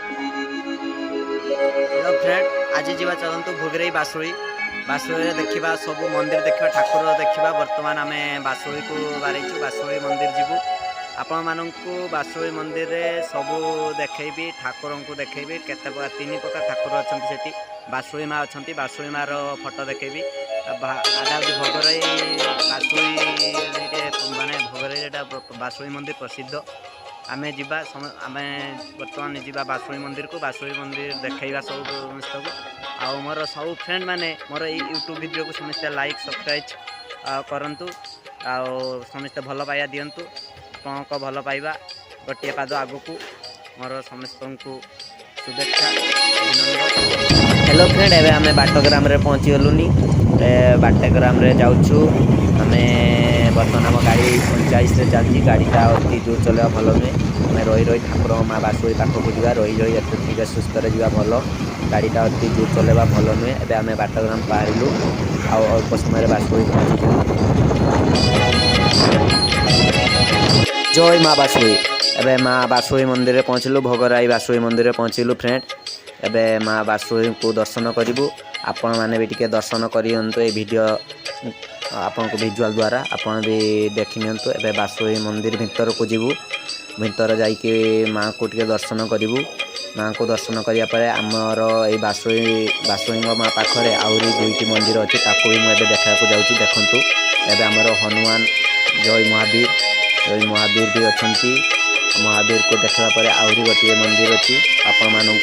Hello friend, आज जीवा चलतु भोगरई बासुई बासुई देखा सब मंदिर देखा ठाकुर देखा। बर्तमान आम बासुई को बाहरीचु बासुई मंदिर जीवु। आपण मानू बासुई मंदिर रे सबू देखी ठाकुर को देखी केते तीन प्रकार ठाकुर अच्छा से बासुई माँ अच्छा बासुई माँ फोटो देखी आटा भोगरई बासुई माने भोगरई बासुई मंदिर प्रसिद्ध। आमे जीवा आमे बर्तमान जीवा बासुई मंदिर को बासुई मंदिर देखा सब समस्त को आ मोर सब फ्रेंड माने मोर यूट्यूब वीडियो को समस्ते लाइक सब्सक्राइब करंतु आ समस्ते भल पाइबा दिंतु। आपको भल पाइबा गोटे पाद आगु को मोर समस्त को शुभेच्छा अभिनंदन। हेलो फ्रेंड, एवं आम बाटग्राम रे पहुँची गलुनी। बाटग्राम रे जाऊँ आम बर्तमान आम गाड़ी 49 चलती। गाड़ीटा अति दूर चलवा भल नुहे। आम रही रही ठाकुर माँ बासुई पाखक जा रही रही धीरे सुस्थ जा भल। गाड़ीटा अति दूर चलवा भल नुहे। एवं आम बाटग्राम बाहरलु अल्प समय बासुई पहुँचीलु। जय माँ बासुई। एवं माँ बासुई मंदिर में पहुँचलु। भोगराई बासुई मंदिर में पहुँचलु फ्रेंड। एवं माँ बासुई को दर्शन करूँ। आपण मैंने भी टे दर्शन करूँ ये वीडियो आपण को विजुअल द्वारा आपण भी देखी नियंतु। एवं बासुई मंदिर भीतर को जीवु। भीतर जाइके माँ को टे दर्शन करूँ। माँ को दर्शन कराया आमर ये बासुई माँ पाखरे आहरी दुईटी मंदिर अच्छी ताको भी मुझे देखा जाऊँगी। देखूँ एवं आमर हनुमान जय महावीर भी अच्छा। महावीर को देखा आहरी गोटे मंदिर अच्छी आपण मानू